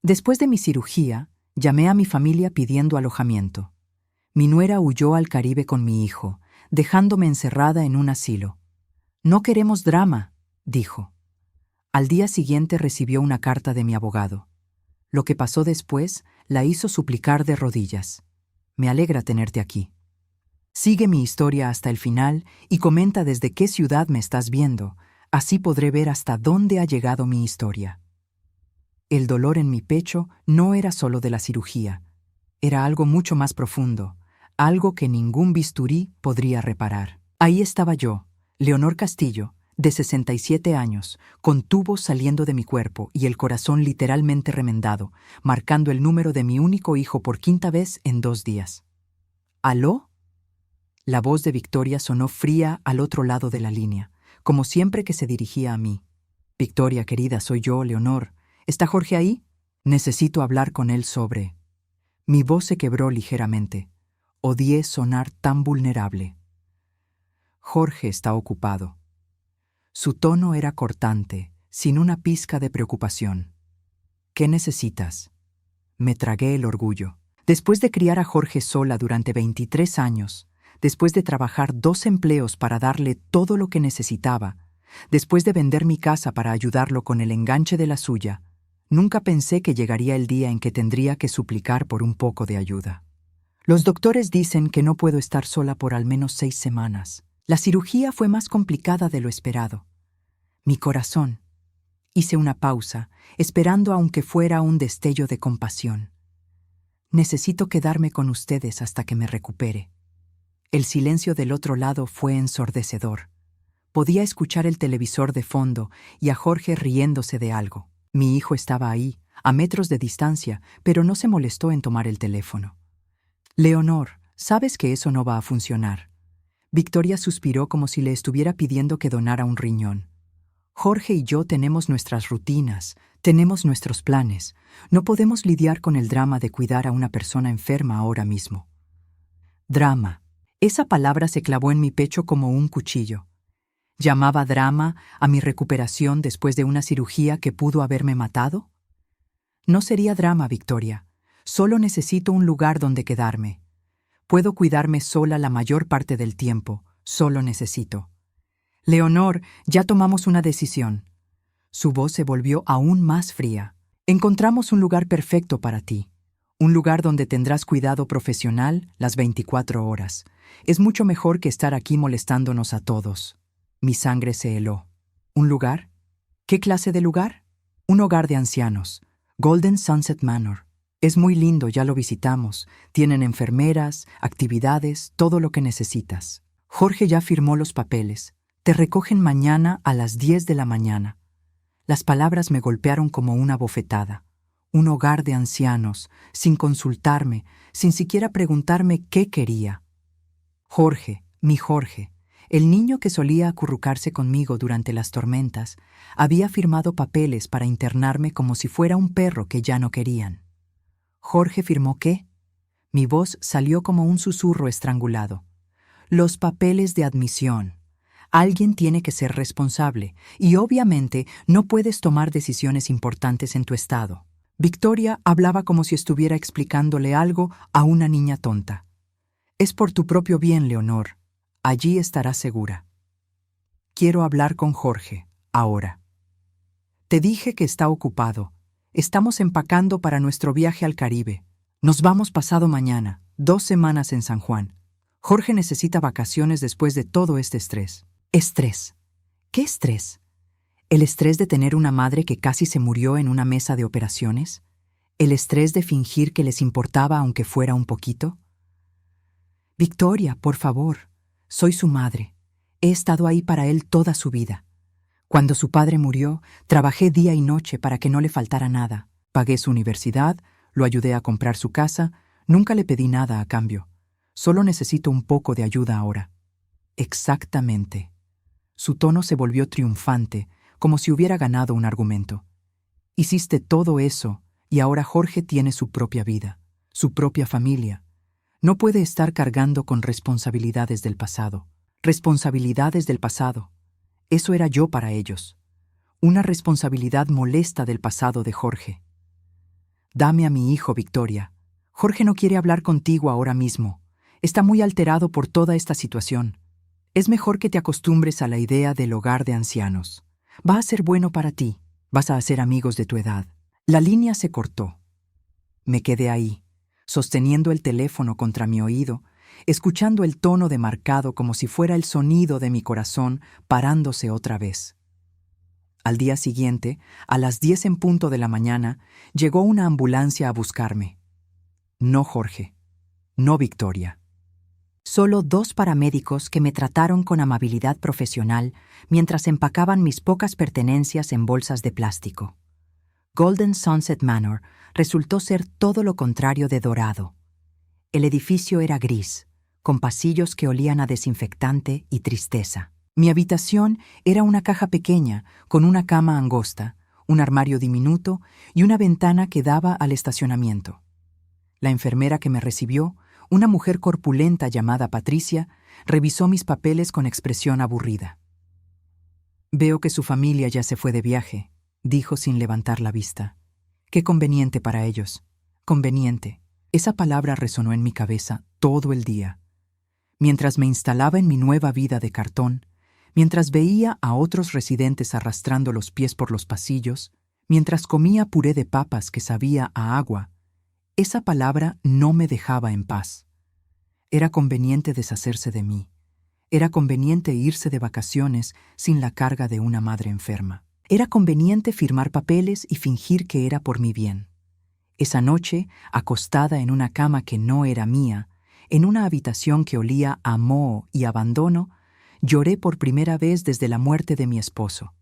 Después de mi cirugía, llamé a mi familia pidiendo alojamiento. Mi nuera huyó al Caribe con mi hijo, dejándome encerrada en un asilo. «No queremos drama», dijo. Al día siguiente recibió una carta de mi abogado. Lo que pasó después la hizo suplicar de rodillas. «Me alegra tenerte aquí. Sigue mi historia hasta el final y comenta desde qué ciudad me estás viendo, así podré ver hasta dónde ha llegado mi historia». El dolor en mi pecho no era solo de la cirugía, era algo mucho más profundo, algo que ningún bisturí podría reparar. Ahí estaba yo, Leonor Castillo, de 67 años, con tubos saliendo de mi cuerpo y el corazón literalmente remendado, marcando el número de mi único hijo por quinta vez en 2 días. ¿Aló? La voz de Victoria sonó fría al otro lado de la línea, como siempre que se dirigía a mí. «Victoria, querida, soy yo, Leonor. ¿Está Jorge ahí? Necesito hablar con él sobre...». Mi voz se quebró ligeramente. Odié sonar tan vulnerable. «Jorge está ocupado». Su tono era cortante, sin una pizca de preocupación. «¿Qué necesitas?». Me tragué el orgullo. Después de criar a Jorge sola durante 23 años, después de trabajar 2 empleos para darle todo lo que necesitaba, después de vender mi casa para ayudarlo con el enganche de la suya, nunca pensé que llegaría el día en que tendría que suplicar por un poco de ayuda. Los doctores dicen que no puedo estar sola por al menos 6 semanas. La cirugía fue más complicada de lo esperado. Mi corazón. Hice una pausa, esperando aunque fuera un destello de compasión. «Necesito quedarme con ustedes hasta que me recupere». El silencio del otro lado fue ensordecedor. Podía escuchar el televisor de fondo y a Jorge riéndose de algo. Mi hijo estaba ahí, a metros de distancia, pero no se molestó en tomar el teléfono. «Leonor, sabes que eso no va a funcionar». Victoria suspiró como si le estuviera pidiendo que donara un riñón. «Jorge y yo tenemos nuestras rutinas, tenemos nuestros planes. No podemos lidiar con el drama de cuidar a una persona enferma ahora mismo». Drama. Esa palabra se clavó en mi pecho como un cuchillo. ¿Llamaba drama a mi recuperación después de una cirugía que pudo haberme matado? No sería drama, Victoria. Solo necesito un lugar donde quedarme. Puedo cuidarme sola la mayor parte del tiempo. Solo necesito. «Leonor, ya tomamos una decisión». Su voz se volvió aún más fría. «Encontramos un lugar perfecto para ti. Un lugar donde tendrás cuidado profesional las 24 horas. Es mucho mejor que estar aquí molestándonos a todos». Mi sangre se heló. ¿Un lugar? ¿Qué clase de lugar? Un hogar de ancianos. Golden Sunset Manor. Es muy lindo, ya lo visitamos. Tienen enfermeras, actividades, todo lo que necesitas. Jorge ya firmó los papeles. Te recogen mañana a las 10 de la mañana. Las palabras me golpearon como una bofetada. Un hogar de ancianos, sin consultarme, sin siquiera preguntarme qué quería. Jorge, mi Jorge, el niño que solía acurrucarse conmigo durante las tormentas, había firmado papeles para internarme como si fuera un perro que ya no querían. ¿Jorge firmó qué? Mi voz salió como un susurro estrangulado. Los papeles de admisión. Alguien tiene que ser responsable, y obviamente no puedes tomar decisiones importantes en tu estado. Victoria hablaba como si estuviera explicándole algo a una niña tonta. «Es por tu propio bien, Leonor. Allí estarás segura. Quiero hablar con Jorge, ahora. Te dije que está ocupado. Estamos empacando para nuestro viaje al Caribe. Nos vamos pasado mañana, 2 semanas en San Juan. Jorge necesita vacaciones después de todo este estrés». «Estrés. ¿Qué estrés? ¿El estrés de tener una madre que casi se murió en una mesa de operaciones? ¿El estrés de fingir que les importaba aunque fuera un poquito?» «Victoria, por favor. Soy su madre. He estado ahí para él toda su vida. Cuando su padre murió, trabajé día y noche para que no le faltara nada. Pagué su universidad, lo ayudé a comprar su casa, nunca le pedí nada a cambio. Solo necesito un poco de ayuda ahora». «Exactamente». Su tono se volvió triunfante, como si hubiera ganado un argumento. «Hiciste todo eso, y ahora Jorge tiene su propia vida, su propia familia. No puede estar cargando con responsabilidades del pasado. Responsabilidades del pasado. Eso era yo para ellos. Una responsabilidad molesta del pasado de Jorge. Dame a mi hijo, Victoria. Jorge no quiere hablar contigo ahora mismo. Está muy alterado por toda esta situación. Es mejor que te acostumbres a la idea del hogar de ancianos. Va a ser bueno para ti. Vas a hacer amigos de tu edad. La línea se cortó. Me quedé ahí, sosteniendo el teléfono contra mi oído, escuchando el tono demarcado como si fuera el sonido de mi corazón parándose otra vez. Al día siguiente, a las 10 en punto de la mañana, llegó una ambulancia a buscarme. No Jorge, no Victoria. Solo 2 paramédicos que me trataron con amabilidad profesional mientras empacaban mis pocas pertenencias en bolsas de plástico. Golden Sunset Manor resultó ser todo lo contrario de dorado. El edificio era gris, con pasillos que olían a desinfectante y tristeza. Mi habitación era una caja pequeña, con una cama angosta, un armario diminuto y una ventana que daba al estacionamiento. La enfermera que me recibió, una mujer corpulenta llamada Patricia, revisó mis papeles con expresión aburrida. «Veo que su familia ya se fue de viaje», dijo sin levantar la vista. «Qué conveniente para ellos. Conveniente». Esa palabra resonó en mi cabeza todo el día. Mientras me instalaba en mi nueva vida de cartón, mientras veía a otros residentes arrastrando los pies por los pasillos, mientras comía puré de papas que sabía a agua, esa palabra no me dejaba en paz. Era conveniente deshacerse de mí. Era conveniente irse de vacaciones sin la carga de una madre enferma. Era conveniente firmar papeles y fingir que era por mi bien. Esa noche, acostada en una cama que no era mía, en una habitación que olía a moho y abandono, lloré por primera vez desde la muerte de mi esposo.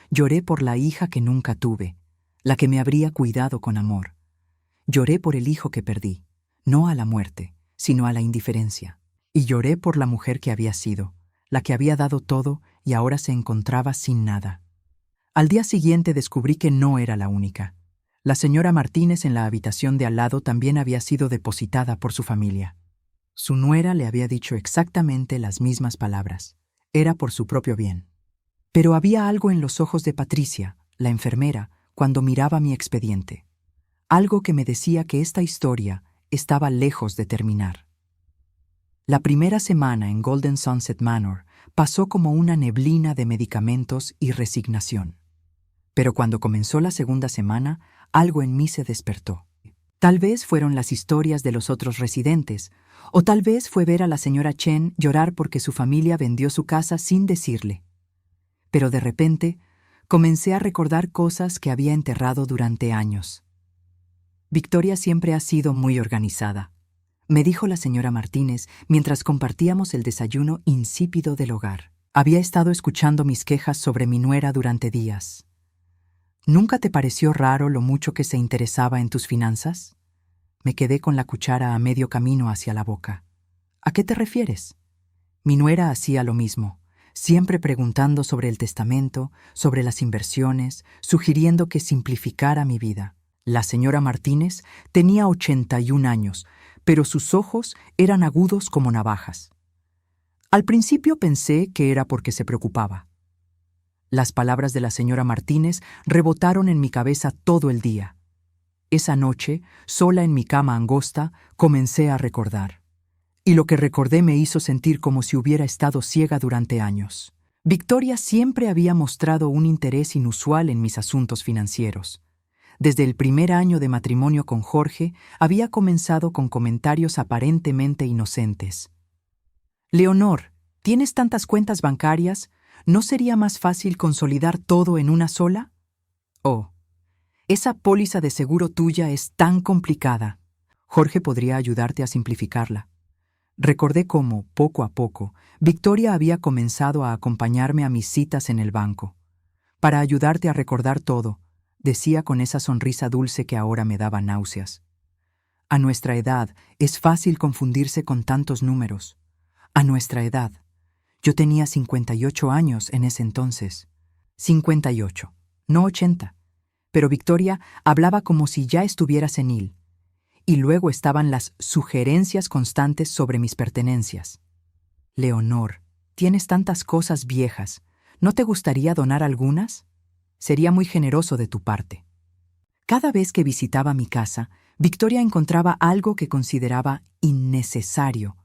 Lloré por la hija que nunca tuve, la que me habría cuidado con amor. Lloré por el hijo que perdí, no a la muerte, sino a la indiferencia. Y lloré por la mujer que había sido, la que había dado todo y ahora se encontraba sin nada. Al día siguiente descubrí que no era la única. La señora Martínez en la habitación de al lado también había sido depositada por su familia. Su nuera le había dicho exactamente las mismas palabras. Era por su propio bien. Pero había algo en los ojos de Patricia, la enfermera, cuando miraba mi expediente. Algo que me decía que esta historia estaba lejos de terminar. La primera semana en Golden Sunset Manor pasó como una neblina de medicamentos y resignación. Pero cuando comenzó la segunda semana, algo en mí se despertó. Tal vez fueron las historias de los otros residentes, o tal vez fue ver a la señora Chen llorar porque su familia vendió su casa sin decirle. Pero de repente, comencé a recordar cosas que había enterrado durante años. Victoria siempre ha sido muy organizada, me dijo la señora Martínez mientras compartíamos el desayuno insípido del hogar. Había estado escuchando mis quejas sobre mi nuera durante días. ¿Nunca te pareció raro lo mucho que se interesaba en tus finanzas? Me quedé con la cuchara a medio camino hacia la boca. ¿A qué te refieres? Mi nuera hacía lo mismo, siempre preguntando sobre el testamento, sobre las inversiones, sugiriendo que simplificara mi vida. La señora Martínez tenía 81 años, pero sus ojos eran agudos como navajas. Al principio pensé que era porque se preocupaba. Las palabras de la señora Martínez rebotaron en mi cabeza todo el día. Esa noche, sola en mi cama angosta, comencé a recordar. Y lo que recordé me hizo sentir como si hubiera estado ciega durante años. Victoria siempre había mostrado un interés inusual en mis asuntos financieros. Desde el primer año de matrimonio con Jorge, había comenzado con comentarios aparentemente inocentes. «Leonor, ¿tienes tantas cuentas bancarias? ¿No sería más fácil consolidar todo en una sola? Oh, esa póliza de seguro tuya es tan complicada. Jorge podría ayudarte a simplificarla». Recordé cómo, poco a poco, Victoria había comenzado a acompañarme a mis citas en el banco. «Para ayudarte a recordar todo», decía con esa sonrisa dulce que ahora me daba náuseas. A nuestra edad es fácil confundirse con tantos números. A nuestra edad. Yo tenía 58 años en ese entonces. 58, no 80. Pero Victoria hablaba como si ya estuviera senil. Y luego estaban las sugerencias constantes sobre mis pertenencias. «Leonor, tienes tantas cosas viejas. ¿No te gustaría donar algunas? Sería muy generoso de tu parte». Cada vez que visitaba mi casa, Victoria encontraba algo que consideraba innecesario: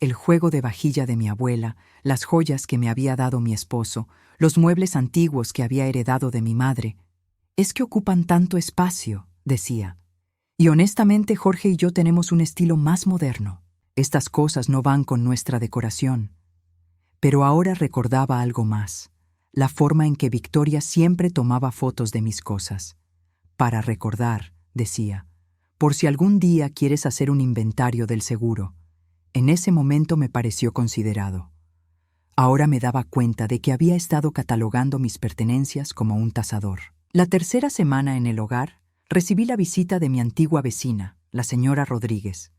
el juego de vajilla de mi abuela, las joyas que me había dado mi esposo, los muebles antiguos que había heredado de mi madre. «Es que ocupan tanto espacio», decía. «Y honestamente Jorge y yo tenemos un estilo más moderno. Estas cosas no van con nuestra decoración». Pero ahora recordaba algo más: la forma en que Victoria siempre tomaba fotos de mis cosas. «Para recordar», decía, «por si algún día quieres hacer un inventario del seguro». En ese momento me pareció considerado. Ahora me daba cuenta de que había estado catalogando mis pertenencias como un tasador. La tercera semana en el hogar, recibí la visita de mi antigua vecina, la señora Rodríguez.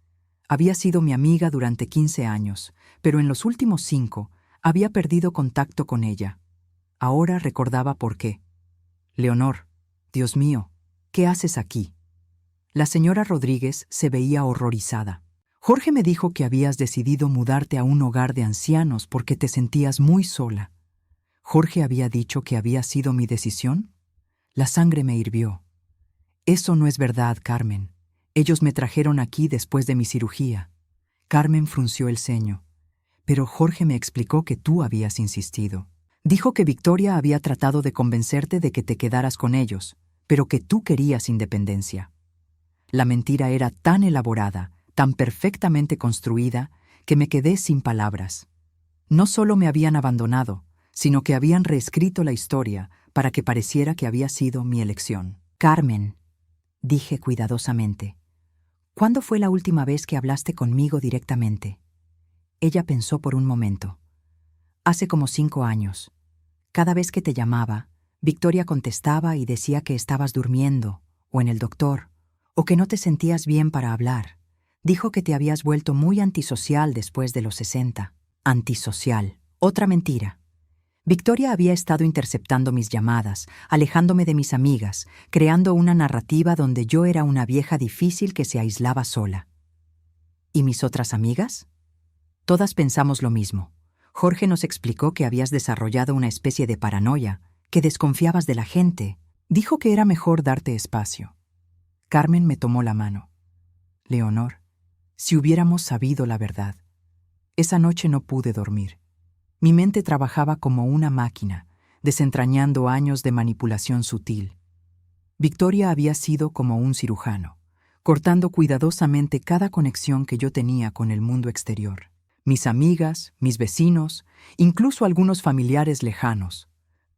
Había sido mi amiga durante 15 años, pero en los últimos 5 había perdido contacto con ella. Ahora recordaba por qué. «Leonor, Dios mío, ¿qué haces aquí?». La señora Rodríguez se veía horrorizada. «Jorge me dijo que habías decidido mudarte a un hogar de ancianos porque te sentías muy sola». ¿Jorge había dicho que había sido mi decisión? La sangre me hirvió. «Eso no es verdad, Carmen. Ellos me trajeron aquí después de mi cirugía». Carmen frunció el ceño. «Pero Jorge me explicó que tú habías insistido. Dijo que Victoria había tratado de convencerte de que te quedaras con ellos, pero que tú querías independencia». La mentira era tan elaborada, tan perfectamente construida, que me quedé sin palabras. No solo me habían abandonado, sino que habían reescrito la historia para que pareciera que había sido mi elección. «Carmen», dije cuidadosamente, «¿cuándo fue la última vez que hablaste conmigo directamente?». Ella pensó por un momento. «Hace como 5 años. Cada vez que te llamaba, Victoria contestaba y decía que estabas durmiendo, o en el doctor, o que no te sentías bien para hablar. Dijo que te habías vuelto muy antisocial después de los 60. Antisocial. Otra mentira. Victoria había estado interceptando mis llamadas, alejándome de mis amigas, creando una narrativa donde yo era una vieja difícil que se aislaba sola. ¿Y mis otras amigas? Todas pensamos lo mismo. Jorge nos explicó que habías desarrollado una especie de paranoia, que desconfiabas de la gente. Dijo que era mejor darte espacio». Carmen me tomó la mano. «Leonor, si hubiéramos sabido la verdad». Esa noche no pude dormir. Mi mente trabajaba como una máquina, desentrañando años de manipulación sutil. Victoria había sido como un cirujano, cortando cuidadosamente cada conexión que yo tenía con el mundo exterior. Mis amigas, mis vecinos, incluso algunos familiares lejanos,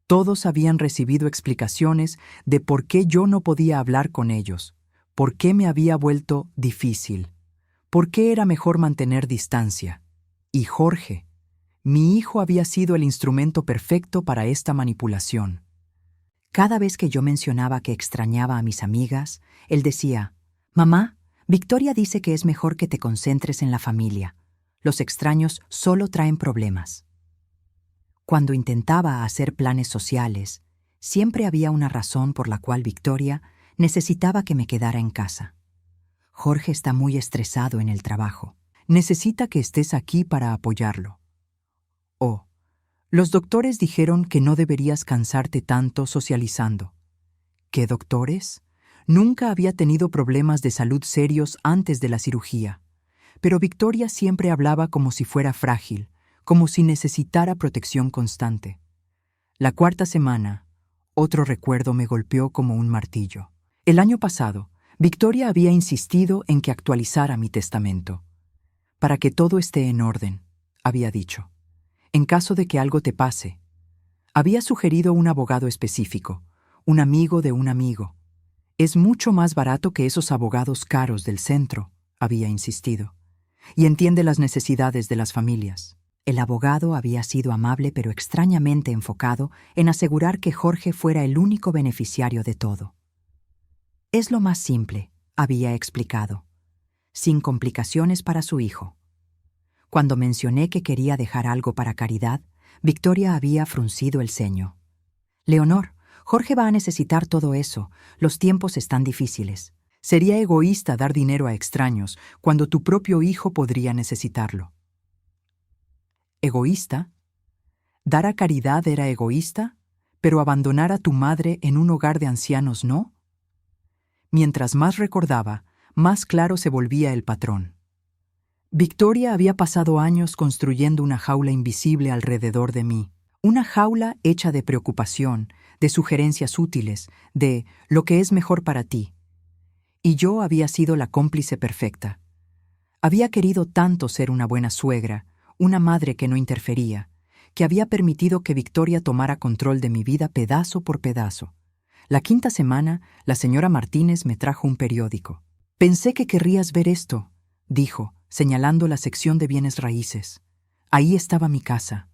todos habían recibido explicaciones de por qué yo no podía hablar con ellos, por qué me había vuelto difícil, por qué era mejor mantener distancia. Y Jorge, mi hijo, había sido el instrumento perfecto para esta manipulación. Cada vez que yo mencionaba que extrañaba a mis amigas, él decía: «Mamá, Victoria dice que es mejor que te concentres en la familia. Los extraños solo traen problemas». Cuando intentaba hacer planes sociales, siempre había una razón por la cual Victoria necesitaba que me quedara en casa. «Jorge está muy estresado en el trabajo. Necesita que estés aquí para apoyarlo». «Oh, los doctores dijeron que no deberías cansarte tanto socializando». ¿Qué doctores? Nunca había tenido problemas de salud serios antes de la cirugía, pero Victoria siempre hablaba como si fuera frágil, como si necesitara protección constante. La 4ª semana, otro recuerdo me golpeó como un martillo. El año pasado, Victoria había insistido en que actualizara mi testamento. «Para que todo esté en orden», había dicho. «En caso de que algo te pase». Había sugerido un abogado específico, un amigo de un amigo. «Es mucho más barato que esos abogados caros del centro», había insistido, «y entiende las necesidades de las familias». El abogado había sido amable pero extrañamente enfocado en asegurar que Jorge fuera el único beneficiario de todo. «Es lo más simple», había explicado, «sin complicaciones para su hijo». Cuando mencioné que quería dejar algo para caridad, Victoria había fruncido el ceño. «Leonor, Jorge va a necesitar todo eso. Los tiempos están difíciles. Sería egoísta dar dinero a extraños cuando tu propio hijo podría necesitarlo». ¿Egoísta? ¿Dar a caridad era egoísta, pero abandonar a tu madre en un hogar de ancianos no? Mientras más recordaba, más claro se volvía el patrón. Victoria había pasado años construyendo una jaula invisible alrededor de mí, una jaula hecha de preocupación, de sugerencias útiles, de lo que es mejor para ti. Y yo había sido la cómplice perfecta. Había querido tanto ser una buena suegra, una madre que no interfería, que había permitido que Victoria tomara control de mi vida pedazo por pedazo. La quinta semana, la señora Martínez me trajo un periódico. «Pensé que querrías ver esto», dijo, señalando la sección de bienes raíces. Ahí estaba mi casa,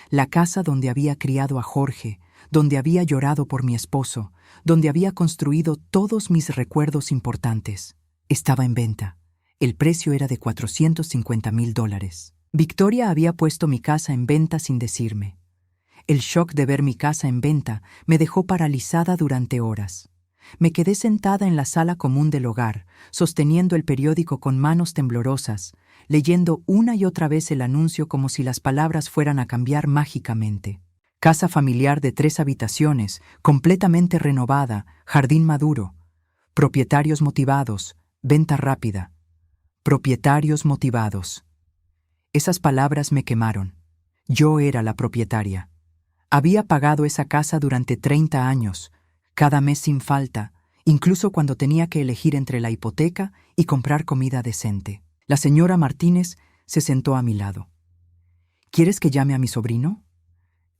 la casa donde había criado a Jorge, donde había llorado por mi esposo, donde había construido todos mis recuerdos importantes. Estaba en venta. El precio era de $450,000. Victoria había puesto mi casa en venta sin decirme. El shock de ver mi casa en venta me dejó paralizada durante horas. Me quedé sentada en la sala común del hogar, sosteniendo el periódico con manos temblorosas, leyendo una y otra vez el anuncio como si las palabras fueran a cambiar mágicamente. Casa familiar de 3 habitaciones, completamente renovada, jardín maduro. Propietarios motivados, venta rápida. Propietarios motivados. Esas palabras me quemaron. Yo era la propietaria. Había pagado esa casa durante 30 años, cada mes sin falta, incluso cuando tenía que elegir entre la hipoteca y comprar comida decente. La señora Martínez se sentó a mi lado. «¿Quieres que llame a mi sobrino?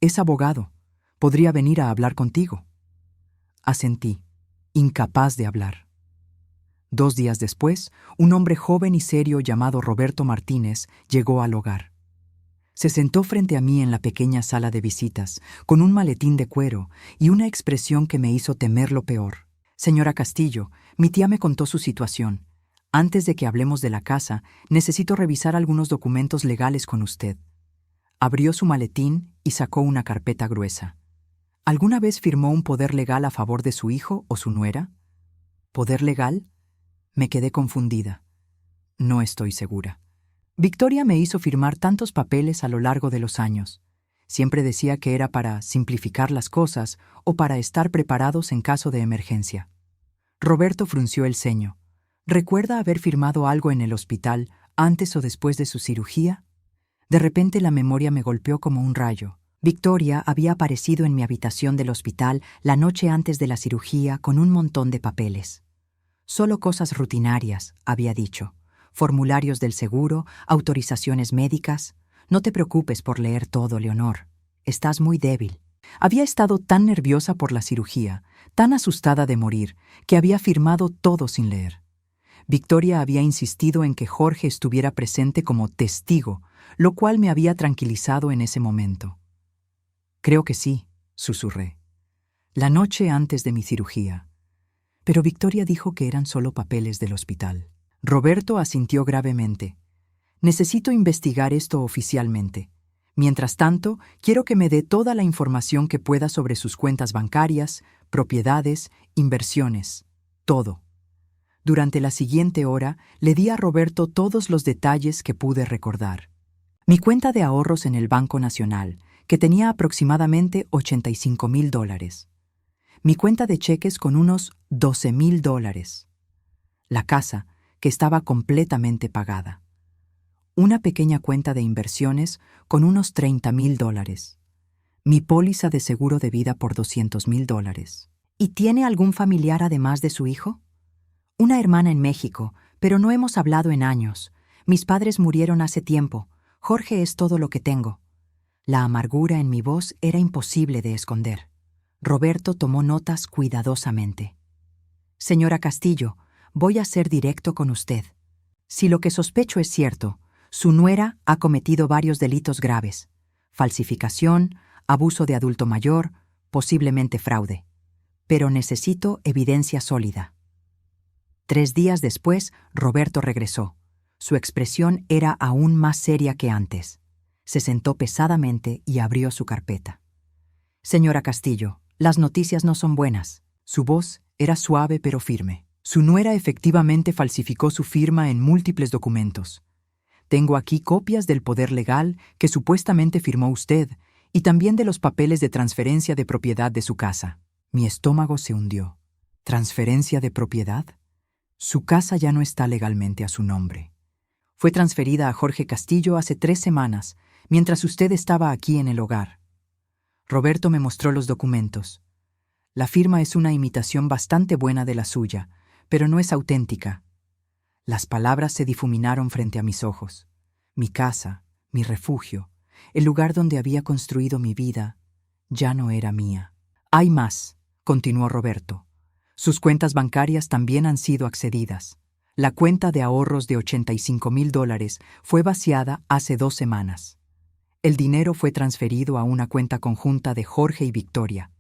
Es abogado. Podría venir a hablar contigo». Asentí, incapaz de hablar. 2 días después, un hombre joven y serio llamado Roberto Martínez llegó al hogar. Se sentó frente a mí en la pequeña sala de visitas, con un maletín de cuero y una expresión que me hizo temer lo peor. «Señora Castillo, mi tía me contó su situación. Antes de que hablemos de la casa, necesito revisar algunos documentos legales con usted». Abrió su maletín y sacó una carpeta gruesa. ¿Alguna vez firmó un poder legal a favor de su hijo o su nuera? ¿Poder legal? Me quedé confundida. No estoy segura. Victoria me hizo firmar tantos papeles a lo largo de los años. Siempre decía que era para simplificar las cosas o para estar preparados en caso de emergencia. Roberto frunció el ceño. ¿Recuerda haber firmado algo en el hospital antes o después de su cirugía? De repente la memoria me golpeó como un rayo. Victoria había aparecido en mi habitación del hospital la noche antes de la cirugía con un montón de papeles. Solo cosas rutinarias, había dicho. Formularios del seguro, autorizaciones médicas. No te preocupes por leer todo, Leonor. Estás muy débil. Había estado tan nerviosa por la cirugía, tan asustada de morir, que había firmado todo sin leer. Victoria había insistido en que Jorge estuviera presente como testigo, lo cual me había tranquilizado en ese momento. «Creo que sí», susurré. «La noche antes de mi cirugía». Pero Victoria dijo que eran solo papeles del hospital. Roberto asintió gravemente. «Necesito investigar esto oficialmente. Mientras tanto, quiero que me dé toda la información que pueda sobre sus cuentas bancarias, propiedades, inversiones, todo». Durante la siguiente hora, le di a Roberto todos los detalles que pude recordar. Mi cuenta de ahorros en el Banco Nacional, que tenía aproximadamente $85,000. Mi cuenta de cheques con unos $12,000. La casa, que estaba completamente pagada. Una pequeña cuenta de inversiones con unos $30,000. Mi póliza de seguro de vida por $200,000. ¿Y tiene algún familiar además de su hijo? Una hermana en México, pero no hemos hablado en años. Mis padres murieron hace tiempo. Jorge es todo lo que tengo. La amargura en mi voz era imposible de esconder. Roberto tomó notas cuidadosamente. «Señora Castillo, voy a ser directo con usted. Si lo que sospecho es cierto, su nuera ha cometido varios delitos graves: falsificación, abuso de adulto mayor, posiblemente fraude. Pero necesito evidencia sólida». 3 días después, Roberto regresó. Su expresión era aún más seria que antes. Se sentó pesadamente y abrió su carpeta. «Señora Castillo, las noticias no son buenas». Su voz era suave pero firme. Su nuera efectivamente falsificó su firma en múltiples documentos. Tengo aquí copias del poder legal que supuestamente firmó usted y también de los papeles de transferencia de propiedad de su casa. Mi estómago se hundió. ¿Transferencia de propiedad? Su casa ya no está legalmente a su nombre. Fue transferida a Jorge Castillo hace 3 semanas, mientras usted estaba aquí en el hogar. Roberto me mostró los documentos. La firma es una imitación bastante buena de la suya, pero no es auténtica. Las palabras se difuminaron frente a mis ojos. Mi casa, mi refugio, el lugar donde había construido mi vida, ya no era mía. Hay más, continuó Roberto. Sus cuentas bancarias también han sido accedidas. La cuenta de ahorros de $85,000 fue vaciada hace 2 semanas. El dinero fue transferido a una cuenta conjunta de Jorge y Victoria.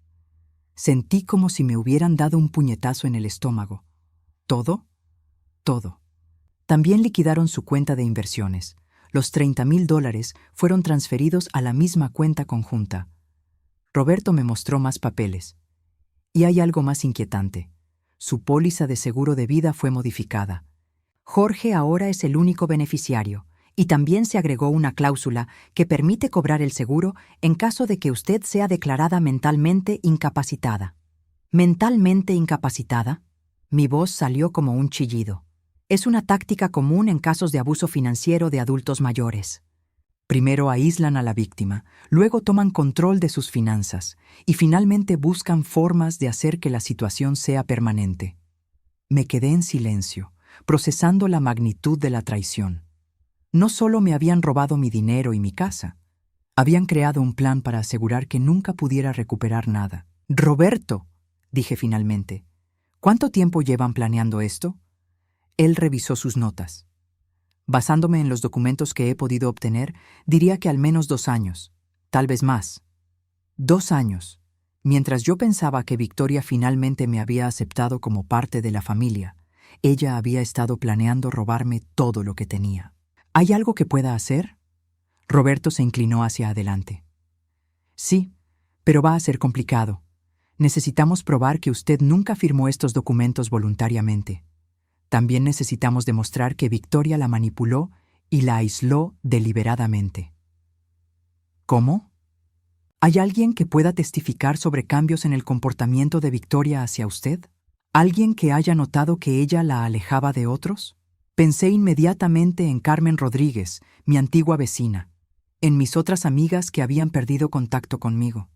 Sentí como si me hubieran dado un puñetazo en el estómago. ¿Todo? Todo. También liquidaron su cuenta de inversiones. Los $30,000 fueron transferidos a la misma cuenta conjunta. Roberto me mostró más papeles. Y hay algo más inquietante. Su póliza de seguro de vida fue modificada. Jorge ahora es el único beneficiario, y también se agregó una cláusula que permite cobrar el seguro en caso de que usted sea declarada mentalmente incapacitada. ¿Mentalmente incapacitada? Mi voz salió como un chillido. Es una táctica común en casos de abuso financiero de adultos mayores. Primero aíslan a la víctima, luego toman control de sus finanzas y finalmente buscan formas de hacer que la situación sea permanente. Me quedé en silencio, procesando la magnitud de la traición. No solo me habían robado mi dinero y mi casa, habían creado un plan para asegurar que nunca pudiera recuperar nada. «Roberto», dije finalmente, «¿cuánto tiempo llevan planeando esto?» Él revisó sus notas. Basándome en los documentos que he podido obtener, diría que al menos 2 años, tal vez más. 2 años, mientras yo pensaba que Victoria finalmente me había aceptado como parte de la familia. Ella había estado planeando robarme todo lo que tenía. ¿Hay algo que pueda hacer? Roberto se inclinó hacia adelante. Sí, pero va a ser complicado. Necesitamos probar que usted nunca firmó estos documentos voluntariamente. También necesitamos demostrar que Victoria la manipuló y la aisló deliberadamente. ¿Cómo? ¿Hay alguien que pueda testificar sobre cambios en el comportamiento de Victoria hacia usted? ¿Alguien que haya notado que ella la alejaba de otros? Pensé inmediatamente en Carmen Rodríguez, mi antigua vecina, en mis otras amigas que habían perdido contacto conmigo,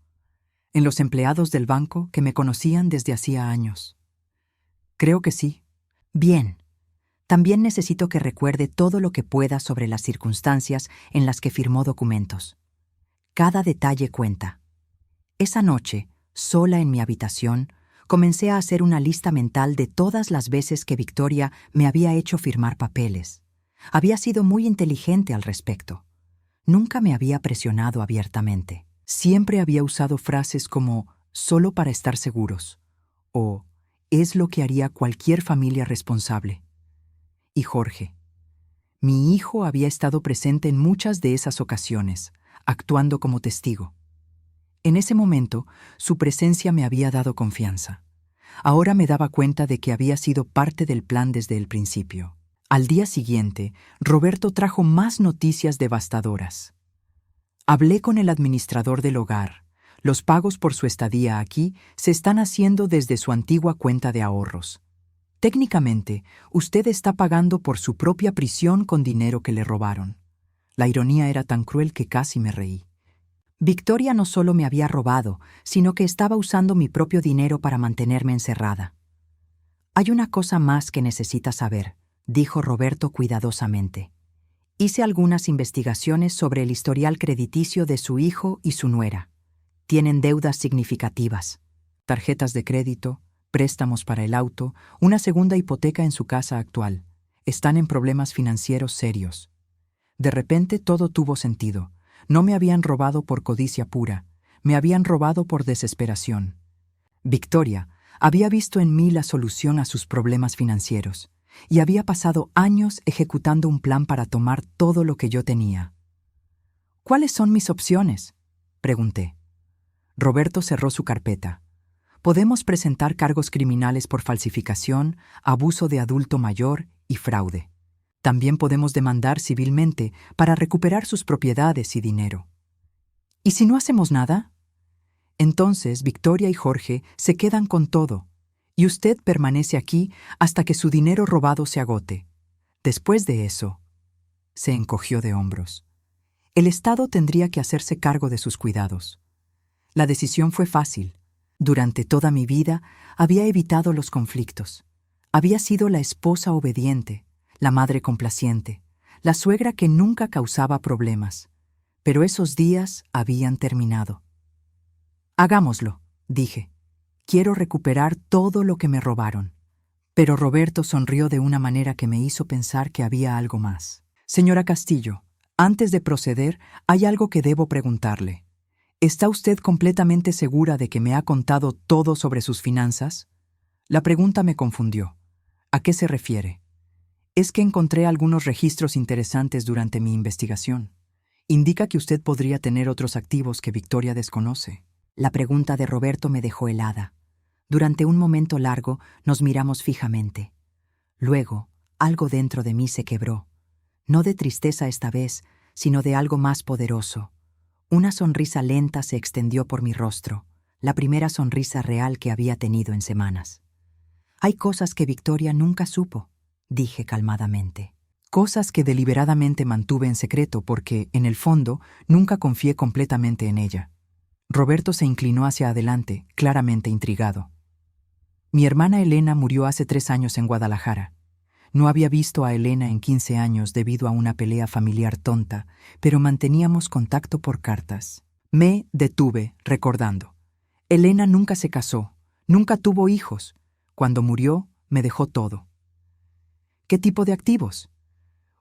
en los empleados del banco que me conocían desde hacía años. Creo que sí. Bien. También necesito que recuerde todo lo que pueda sobre las circunstancias en las que firmó documentos. Cada detalle cuenta. Esa noche, sola en mi habitación, comencé a hacer una lista mental de todas las veces que Victoria me había hecho firmar papeles. Había sido muy inteligente al respecto. Nunca me había presionado abiertamente. Siempre había usado frases como «solo para estar seguros» o «es lo que haría cualquier familia responsable». Y Jorge. Mi hijo había estado presente en muchas de esas ocasiones, actuando como testigo. En ese momento, su presencia me había dado confianza. Ahora me daba cuenta de que había sido parte del plan desde el principio. Al día siguiente, Roberto trajo más noticias devastadoras. Hablé con el administrador del hogar. Los pagos por su estadía aquí se están haciendo desde su antigua cuenta de ahorros. Técnicamente, usted está pagando por su propia prisión con dinero que le robaron. La ironía era tan cruel que casi me reí. Victoria no solo me había robado, sino que estaba usando mi propio dinero para mantenerme encerrada. Hay una cosa más que necesita saber, dijo Roberto cuidadosamente. Hice algunas investigaciones sobre el historial crediticio de su hijo y su nuera. Tienen deudas significativas. Tarjetas de crédito, préstamos para el auto, una segunda hipoteca en su casa actual. Están en problemas financieros serios. De repente todo tuvo sentido. No me habían robado por codicia pura, me habían robado por desesperación. Victoria había visto en mí la solución a sus problemas financieros y había pasado años ejecutando un plan para tomar todo lo que yo tenía. ¿Cuáles son mis opciones?, pregunté. Roberto cerró su carpeta. Podemos presentar cargos criminales por falsificación, abuso de adulto mayor y fraude. También podemos demandar civilmente para recuperar sus propiedades y dinero. ¿Y si no hacemos nada? Entonces Victoria y Jorge se quedan con todo, Y usted permanece aquí hasta que su dinero robado se agote. Después de eso, se encogió de hombros. El Estado tendría que hacerse cargo de sus cuidados. La decisión fue fácil. Durante toda mi vida había evitado los conflictos. Había sido la esposa obediente, la madre complaciente, la suegra que nunca causaba problemas. Pero esos días habían terminado. Hagámoslo, dije. Quiero recuperar todo lo que me robaron. Pero Roberto sonrió de una manera que me hizo pensar que había algo más. Señora Castillo, antes de proceder, hay algo que debo preguntarle. ¿Está usted completamente segura de que me ha contado todo sobre sus finanzas? La pregunta me confundió. ¿A qué se refiere? Es que encontré algunos registros interesantes durante mi investigación. Indica que usted podría tener otros activos que Victoria desconoce. La pregunta de Roberto me dejó helada. Durante un momento largo nos miramos fijamente. Luego, algo dentro de mí se quebró. No de tristeza esta vez, sino de algo más poderoso. Una sonrisa lenta se extendió por mi rostro, la primera sonrisa real que había tenido en semanas. Hay cosas que Victoria nunca supo, dije calmadamente. Cosas que deliberadamente mantuve en secreto porque, en el fondo, nunca confié completamente en ella. Roberto se inclinó hacia adelante, claramente intrigado. Mi hermana Elena murió hace 3 años en Guadalajara. No había visto a Elena en 15 años debido a una pelea familiar tonta, pero manteníamos contacto por cartas. Me detuve, recordando. Elena nunca se casó, nunca tuvo hijos. Cuando murió, me dejó todo. ¿Qué tipo de activos?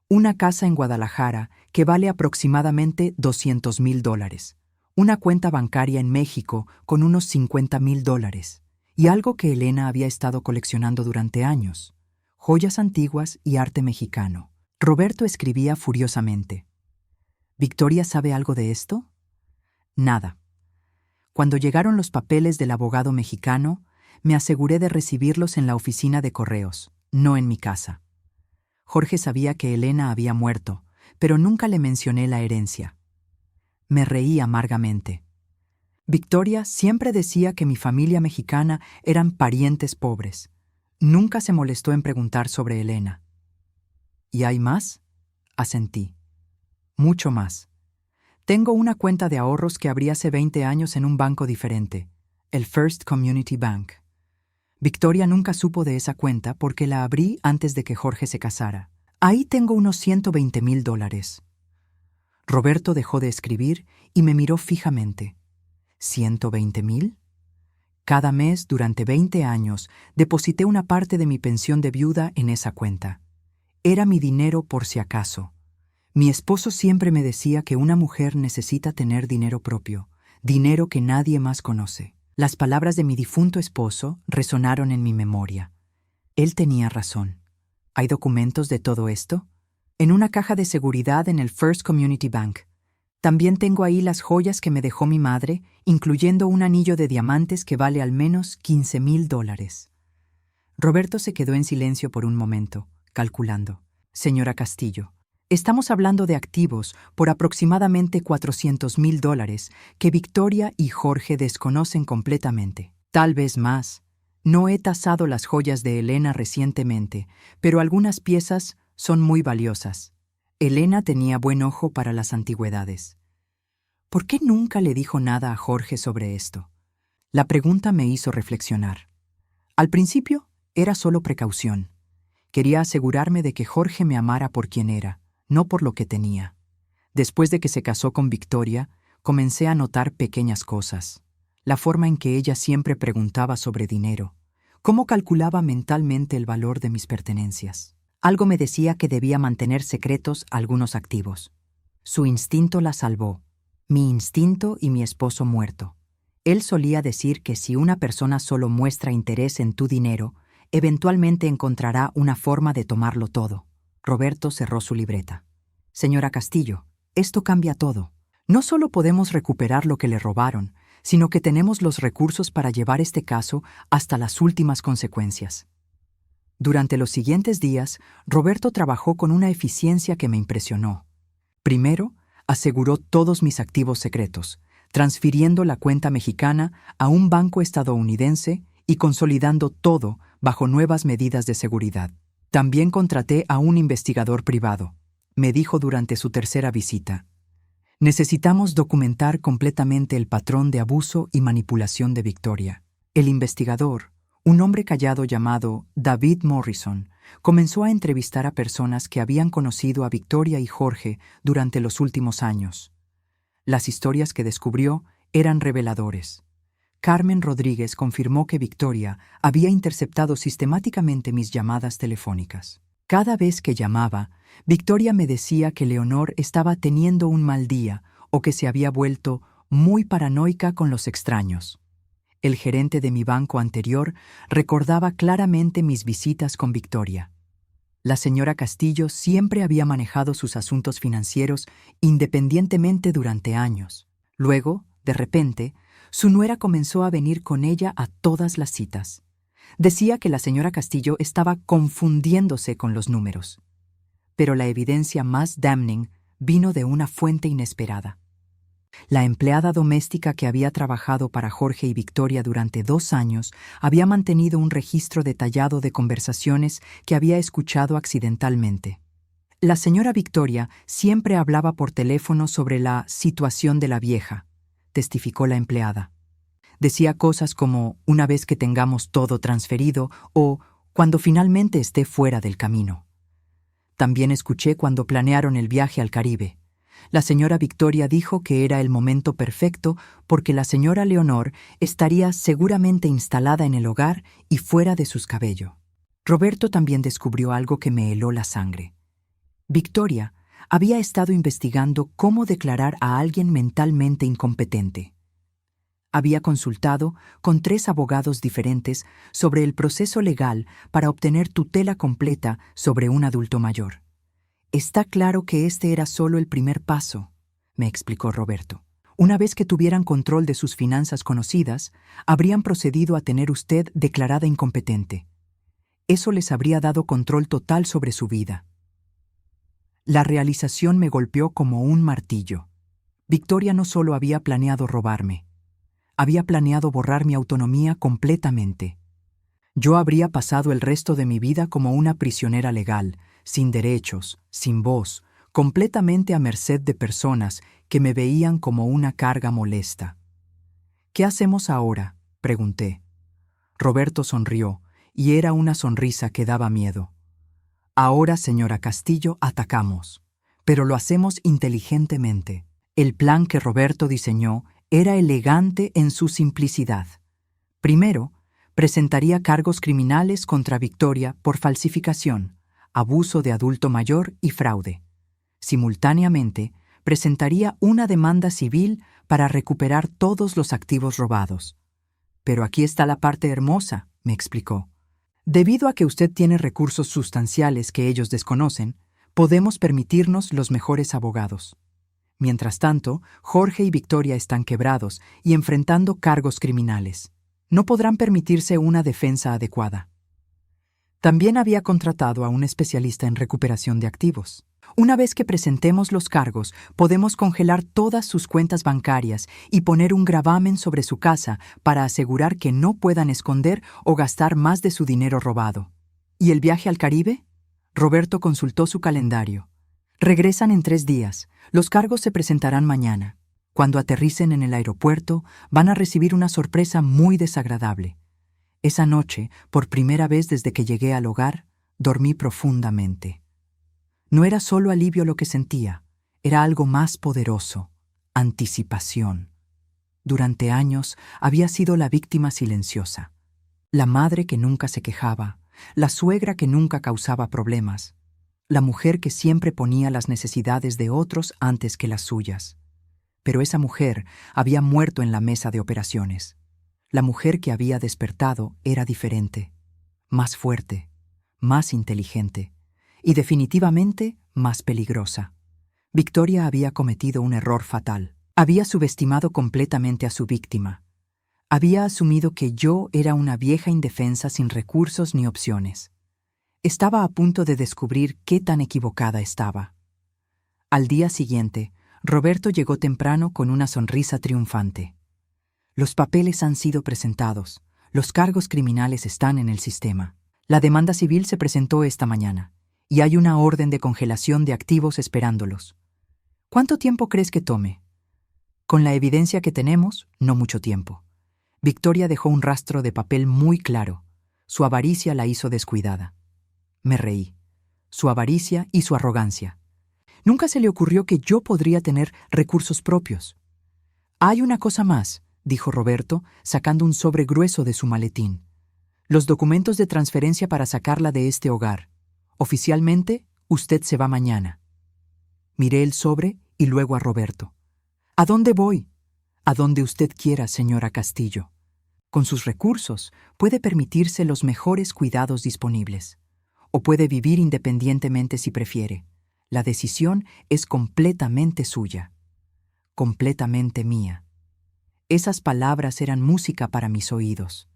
Una casa en Guadalajara que vale aproximadamente $200,000. Una cuenta bancaria en México con unos $50,000. Y algo que Elena había estado coleccionando durante años. Joyas antiguas y arte mexicano. Roberto escribía furiosamente. ¿Victoria sabe algo de esto? Nada. Cuando llegaron los papeles del abogado mexicano, me aseguré de recibirlos en la oficina de correos, no en mi casa. Jorge sabía que Elena había muerto, pero nunca le mencioné la herencia. Me reí amargamente. Victoria siempre decía que mi familia mexicana eran parientes pobres. Nunca se molestó en preguntar sobre Elena. ¿Y hay más? Asentí. Mucho más. Tengo una cuenta de ahorros que abrí hace 20 años en un banco diferente, el First Community Bank. Victoria nunca supo de esa cuenta porque la abrí antes de que Jorge se casara. Ahí tengo unos $120,000. Roberto dejó de escribir y me miró fijamente. ¿120,000? Cada mes, durante 20 años, deposité una parte de mi pensión de viuda en esa cuenta. Era mi dinero por si acaso. Mi esposo siempre me decía que una mujer necesita tener dinero propio, dinero que nadie más conoce. Las palabras de mi difunto esposo resonaron en mi memoria. Él tenía razón. ¿Hay documentos de todo esto? En una caja de seguridad en el First Community Bank. También tengo ahí las joyas que me dejó mi madre, incluyendo un anillo de diamantes que vale al menos $15,000. Roberto se quedó en silencio por un momento, calculando. Señora Castillo, estamos hablando de activos por aproximadamente $400,000 que Victoria y Jorge desconocen completamente. Tal vez más. No he tasado las joyas de Elena recientemente, pero algunas piezas son muy valiosas. Elena tenía buen ojo para las antigüedades. ¿Por qué nunca le dijo nada a Jorge sobre esto? La pregunta me hizo reflexionar. Al principio, era solo precaución. Quería asegurarme de que Jorge me amara por quien era, no por lo que tenía. Después de que se casó con Victoria, comencé a notar pequeñas cosas. La forma en que ella siempre preguntaba sobre dinero, cómo calculaba mentalmente el valor de mis pertenencias. Algo me decía que debía mantener secretos algunos activos. Su instinto la salvó. Mi instinto y mi esposo muerto. Él solía decir que si una persona solo muestra interés en tu dinero, eventualmente encontrará una forma de tomarlo todo. Roberto cerró su libreta. Señora Castillo, esto cambia todo. No solo podemos recuperar lo que le robaron, sino que tenemos los recursos para llevar este caso hasta las últimas consecuencias. Durante los siguientes días, Roberto trabajó con una eficiencia que me impresionó. Primero, aseguró todos mis activos secretos, transfiriendo la cuenta mexicana a un banco estadounidense y consolidando todo bajo nuevas medidas de seguridad. También contraté a un investigador privado, me dijo durante su tercera visita. Necesitamos documentar completamente el patrón de abuso y manipulación de Victoria. El investigador, un hombre callado llamado David Morrison, comenzó a entrevistar a personas que habían conocido a Victoria y Jorge durante los últimos años. Las historias que descubrió eran reveladores. Carmen Rodríguez confirmó que Victoria había interceptado sistemáticamente mis llamadas telefónicas. Cada vez que llamaba, Victoria me decía que Leonor estaba teniendo un mal día o que se había vuelto muy paranoica con los extraños. El gerente de mi banco anterior recordaba claramente mis visitas con Victoria. La señora Castillo siempre había manejado sus asuntos financieros independientemente durante años. Luego, de repente, su nuera comenzó a venir con ella a todas las citas. Decía que la señora Castillo estaba confundiéndose con los números. Pero la evidencia más damning vino de una fuente inesperada. La empleada doméstica que había trabajado para Jorge y Victoria durante 2 años había mantenido un registro detallado de conversaciones que había escuchado accidentalmente. La señora Victoria siempre hablaba por teléfono sobre la situación de la vieja, testificó la empleada. Decía cosas como una vez que tengamos todo transferido o cuando finalmente esté fuera del camino. También escuché cuando planearon el viaje al Caribe. La señora Victoria dijo que era el momento perfecto porque la señora Leonor estaría seguramente instalada en el hogar y fuera de sus cabellos. Roberto también descubrió algo que me heló la sangre. Victoria había estado investigando cómo declarar a alguien mentalmente incompetente. Había consultado con 3 abogados diferentes sobre el proceso legal para obtener tutela completa sobre un adulto mayor. Está claro que este era solo el primer paso, me explicó Roberto. Una vez que tuvieran control de sus finanzas conocidas, habrían procedido a tener usted declarada incompetente. Eso les habría dado control total sobre su vida. La realización me golpeó como un martillo. Victoria no solo había planeado robarme, había planeado borrar mi autonomía completamente. Yo habría pasado el resto de mi vida como una prisionera legal, sin derechos, sin voz, completamente a merced de personas que me veían como una carga molesta. ¿Qué hacemos ahora?, pregunté. Roberto sonrió, y era una sonrisa que daba miedo. Ahora, señora Castillo, atacamos, pero lo hacemos inteligentemente. El plan que Roberto diseñó era elegante en su simplicidad. Primero, presentaría cargos criminales contra Victoria por falsificación, abuso de adulto mayor y fraude. Simultáneamente, presentaría una demanda civil para recuperar todos los activos robados. Pero aquí está la parte hermosa, me explicó. Debido a que usted tiene recursos sustanciales que ellos desconocen, podemos permitirnos los mejores abogados. Mientras tanto, Jorge y Victoria están quebrados y enfrentando cargos criminales. No podrán permitirse una defensa adecuada. También había contratado a un especialista en recuperación de activos. Una vez que presentemos los cargos, podemos congelar todas sus cuentas bancarias y poner un gravamen sobre su casa para asegurar que no puedan esconder o gastar más de su dinero robado. ¿Y el viaje al Caribe? Roberto consultó su calendario. Regresan en 3 días. Los cargos se presentarán mañana. Cuando aterricen en el aeropuerto, van a recibir una sorpresa muy desagradable. Esa noche, por primera vez desde que llegué al hogar, dormí profundamente. No era solo alivio lo que sentía, era algo más poderoso, anticipación. Durante años había sido la víctima silenciosa, la madre que nunca se quejaba, la suegra que nunca causaba problemas, la mujer que siempre ponía las necesidades de otros antes que las suyas. Pero esa mujer había muerto en la mesa de operaciones. La mujer que había despertado era diferente, más fuerte, más inteligente y definitivamente más peligrosa. Victoria había cometido un error fatal. Había subestimado completamente a su víctima. Había asumido que yo era una vieja indefensa sin recursos ni opciones. Estaba a punto de descubrir qué tan equivocada estaba. Al día siguiente, Roberto llegó temprano con una sonrisa triunfante. Los papeles han sido presentados. Los cargos criminales están en el sistema. La demanda civil se presentó esta mañana, y hay una orden de congelación de activos esperándolos. ¿Cuánto tiempo crees que tome? Con la evidencia que tenemos, no mucho tiempo. Victoria dejó un rastro de papel muy claro. Su avaricia la hizo descuidada. Me reí. Su avaricia y su arrogancia. Nunca se le ocurrió que yo podría tener recursos propios. Hay una cosa más, dijo Roberto, sacando un sobre grueso de su maletín. Los documentos de transferencia para sacarla de este hogar. Oficialmente, usted se va mañana. Miré el sobre y luego a Roberto. ¿A dónde voy? A donde usted quiera, señora Castillo. Con sus recursos, puede permitirse los mejores cuidados disponibles. O puede vivir independientemente si prefiere. La decisión es completamente suya. Completamente mía. Esas palabras eran música para mis oídos.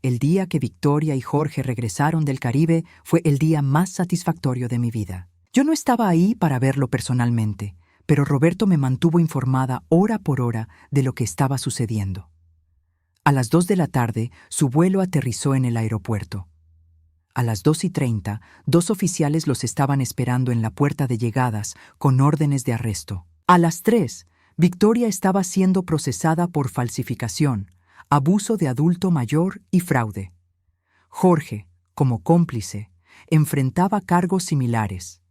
El día que Victoria y Jorge regresaron del Caribe fue el día más satisfactorio de mi vida. Yo no estaba ahí para verlo personalmente, pero Roberto me mantuvo informada hora por hora de lo que estaba sucediendo. A las 2 de la tarde, su vuelo aterrizó en el aeropuerto. A las 2:30, 2 oficiales los estaban esperando en la puerta de llegadas con órdenes de arresto. A las 3, Victoria estaba siendo procesada por falsificación, abuso de adulto mayor y fraude. Jorge, como cómplice, enfrentaba cargos similares.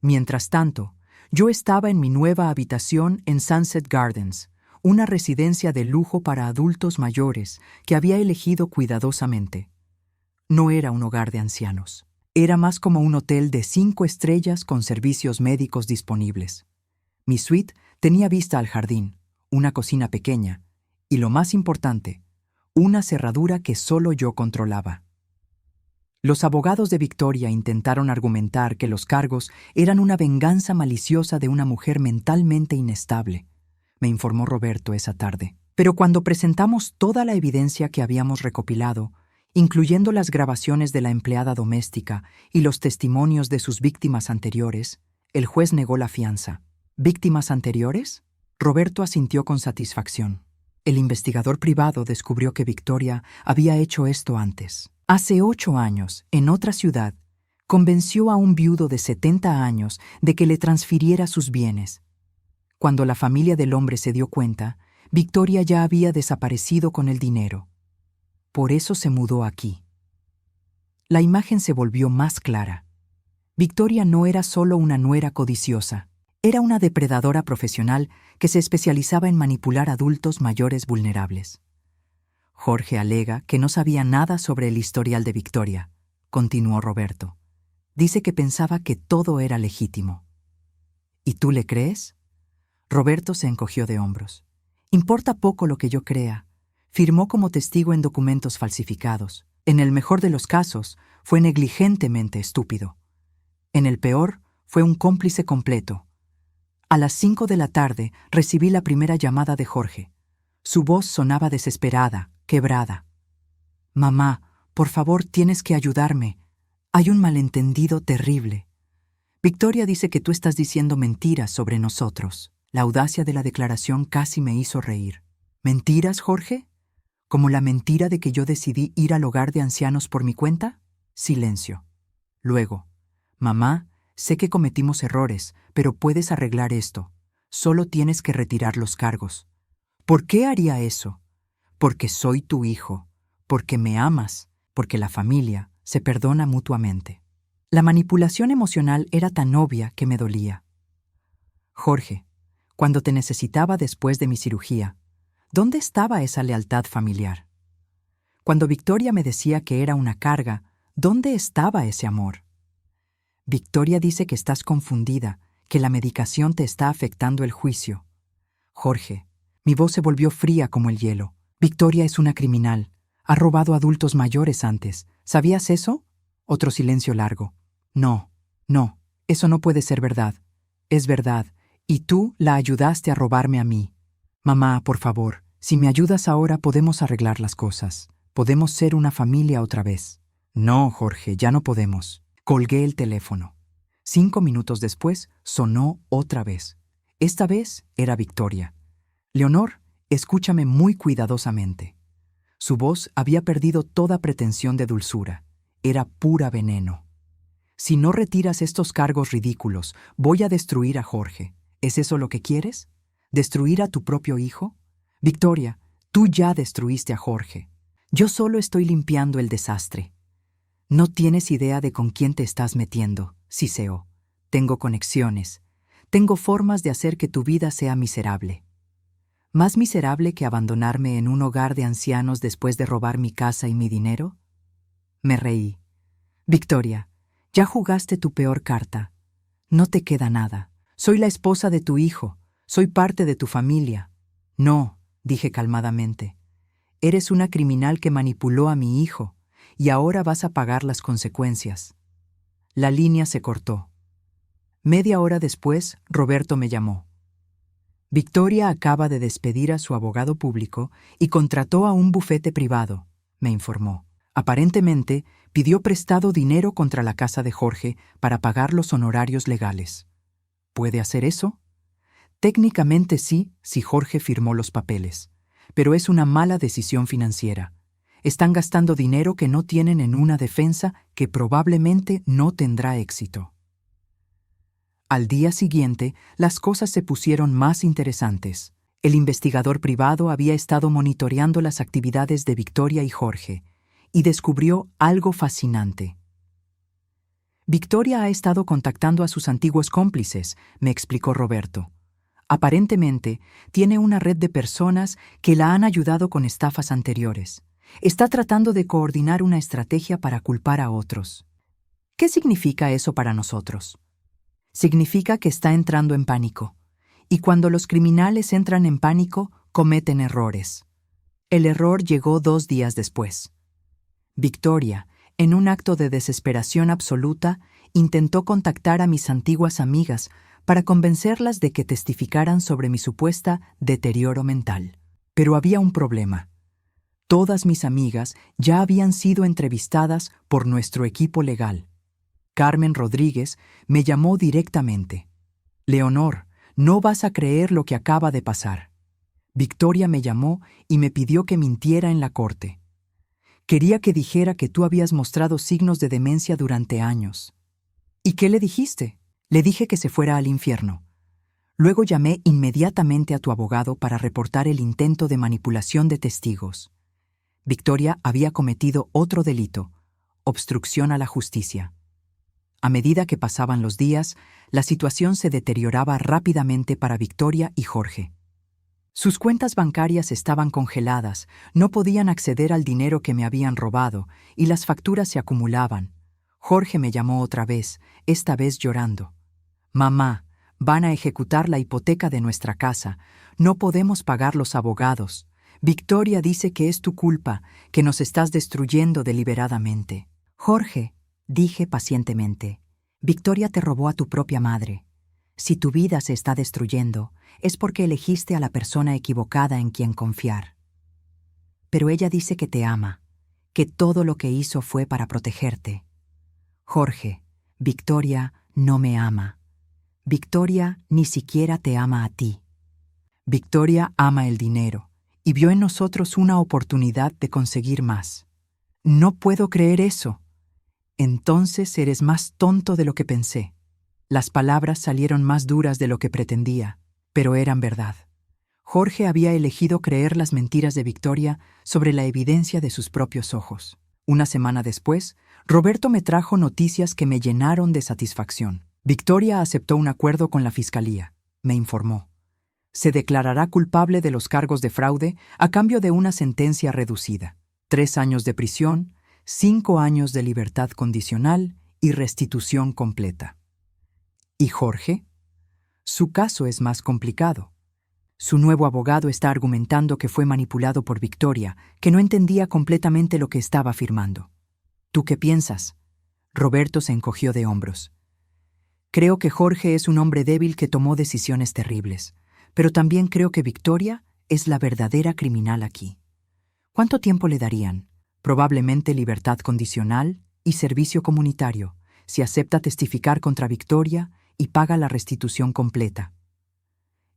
Mientras tanto, yo estaba en mi nueva habitación en Sunset Gardens, una residencia de lujo para adultos mayores que había elegido cuidadosamente. No era un hogar de ancianos. Era más como un hotel de 5 estrellas con servicios médicos disponibles. Mi suite tenía vista al jardín, una cocina pequeña y, lo más importante, una cerradura que solo yo controlaba. Los abogados de Victoria intentaron argumentar que los cargos eran una venganza maliciosa de una mujer mentalmente inestable, me informó Roberto esa tarde. Pero cuando presentamos toda la evidencia que habíamos recopilado, incluyendo las grabaciones de la empleada doméstica y los testimonios de sus víctimas anteriores, el juez negó la fianza. ¿Víctimas anteriores? Roberto asintió con satisfacción. El investigador privado descubrió que Victoria había hecho esto antes. Hace 8 años, en otra ciudad, convenció a un viudo de 70 años de que le transfiriera sus bienes. Cuando la familia del hombre se dio cuenta, Victoria ya había desaparecido con el dinero. Por eso se mudó aquí. La imagen se volvió más clara. Victoria no era solo una nuera codiciosa, era una depredadora profesional que se especializaba en manipular adultos mayores vulnerables. Jorge alega que no sabía nada sobre el historial de Victoria, continuó Roberto. Dice que pensaba que todo era legítimo. ¿Y tú le crees? Roberto se encogió de hombros. Importa poco lo que yo crea. Firmó como testigo en documentos falsificados. En el mejor de los casos, fue negligentemente estúpido. En el peor, fue un cómplice completo. A las 5 de la tarde recibí la primera llamada de Jorge. Su voz sonaba desesperada, quebrada. «Mamá, por favor, tienes que ayudarme. Hay un malentendido terrible. Victoria dice que tú estás diciendo mentiras sobre nosotros». La audacia de la declaración casi me hizo reír. ¿Mentiras, Jorge? ¿Como la mentira de que yo decidí ir al hogar de ancianos por mi cuenta? Silencio. Luego, «Mamá, sé que cometimos errores, pero puedes arreglar esto. Solo tienes que retirar los cargos». ¿Por qué haría eso? Porque soy tu hijo, porque me amas, porque la familia se perdona mutuamente. La manipulación emocional era tan obvia que me dolía. Jorge, cuando te necesitaba después de mi cirugía, ¿dónde estaba esa lealtad familiar? Cuando Victoria me decía que era una carga, ¿dónde estaba ese amor? Victoria dice que estás confundida, que la medicación te está afectando el juicio. Jorge, mi voz se volvió fría como el hielo. Victoria es una criminal. Ha robado a adultos mayores antes. ¿Sabías eso? Otro silencio largo. No, eso no puede ser verdad. Es verdad. Y tú la ayudaste a robarme a mí. Mamá, por favor, si me ayudas ahora podemos arreglar las cosas. Podemos ser una familia otra vez. No, Jorge, ya no podemos. Colgué el teléfono. 5 minutos después sonó otra vez. Esta vez era Victoria. Leonor, escúchame muy cuidadosamente. Su voz había perdido toda pretensión de dulzura. Era pura veneno. Si no retiras estos cargos ridículos, voy a destruir a Jorge. ¿Es eso lo que quieres? ¿Destruir a tu propio hijo? Victoria, tú ya destruiste a Jorge. Yo solo estoy limpiando el desastre. No tienes idea de con quién te estás metiendo, Siseo. Tengo conexiones. Tengo formas de hacer que tu vida sea miserable. ¿Más miserable que abandonarme en un hogar de ancianos después de robar mi casa y mi dinero? Me reí. Victoria, ya jugaste tu peor carta. No te queda nada. Soy la esposa de tu hijo. Soy parte de tu familia. No, dije calmadamente. Eres una criminal que manipuló a mi hijo, y ahora vas a pagar las consecuencias. La línea se cortó. Media hora después, Roberto me llamó. Victoria acaba de despedir a su abogado público y contrató a un bufete privado, me informó. Aparentemente, pidió prestado dinero contra la casa de Jorge para pagar los honorarios legales. ¿Puede hacer eso? Técnicamente sí, si Jorge firmó los papeles, pero es una mala decisión financiera. Están gastando dinero que no tienen en una defensa que probablemente no tendrá éxito. Al día siguiente, las cosas se pusieron más interesantes. El investigador privado había estado monitoreando las actividades de Victoria y Jorge, y descubrió algo fascinante. Victoria ha estado contactando a sus antiguos cómplices, me explicó Roberto. Aparentemente, tiene una red de personas que la han ayudado con estafas anteriores. Está tratando de coordinar una estrategia para culpar a otros. ¿Qué significa eso para nosotros? Significa que está entrando en pánico. Y cuando los criminales entran en pánico, cometen errores. El error llegó 2 días después. Victoria, en un acto de desesperación absoluta, intentó contactar a mis antiguas amigas para convencerlas de que testificaran sobre mi supuesta deterioro mental. Pero había un problema. Todas mis amigas ya habían sido entrevistadas por nuestro equipo legal. Carmen Rodríguez me llamó directamente. Leonor, no vas a creer lo que acaba de pasar. Victoria me llamó y me pidió que mintiera en la corte. Quería que dijera que tú habías mostrado signos de demencia durante años. ¿Y qué le dijiste? Le dije que se fuera al infierno. Luego llamé inmediatamente a tu abogado para reportar el intento de manipulación de testigos. Victoria había cometido otro delito, obstrucción a la justicia. A medida que pasaban los días, la situación se deterioraba rápidamente para Victoria y Jorge. Sus cuentas bancarias estaban congeladas, no podían acceder al dinero que me habían robado, y las facturas se acumulaban. Jorge me llamó otra vez, esta vez llorando. «Mamá, van a ejecutar la hipoteca de nuestra casa. No podemos pagar los abogados. Victoria dice que es tu culpa, que nos estás destruyendo deliberadamente». «Jorge», dije pacientemente, «Victoria te robó a tu propia madre. Si tu vida se está destruyendo, es porque elegiste a la persona equivocada en quien confiar. Pero ella dice que te ama, que todo lo que hizo fue para protegerte. Jorge, Victoria no me ama. Victoria ni siquiera te ama a ti. Victoria ama el dinero y vio en nosotros una oportunidad de conseguir más. No puedo creer eso. Entonces eres más tonto de lo que pensé». Las palabras salieron más duras de lo que pretendía, pero eran verdad. Jorge había elegido creer las mentiras de Victoria sobre la evidencia de sus propios ojos. Una semana después, Roberto me trajo noticias que me llenaron de satisfacción. Victoria aceptó un acuerdo con la fiscalía, me informó. Se declarará culpable de los cargos de fraude a cambio de una sentencia reducida. 3 años de prisión, 5 años de libertad condicional y restitución completa. ¿Y Jorge? Su caso es más complicado. Su nuevo abogado está argumentando que fue manipulado por Victoria, que no entendía completamente lo que estaba afirmando. ¿Tú qué piensas? Roberto se encogió de hombros. Creo que Jorge es un hombre débil que tomó decisiones terribles, pero también creo que Victoria es la verdadera criminal aquí. ¿Cuánto tiempo le darían? Probablemente libertad condicional y servicio comunitario, si acepta testificar contra Victoria y paga la restitución completa.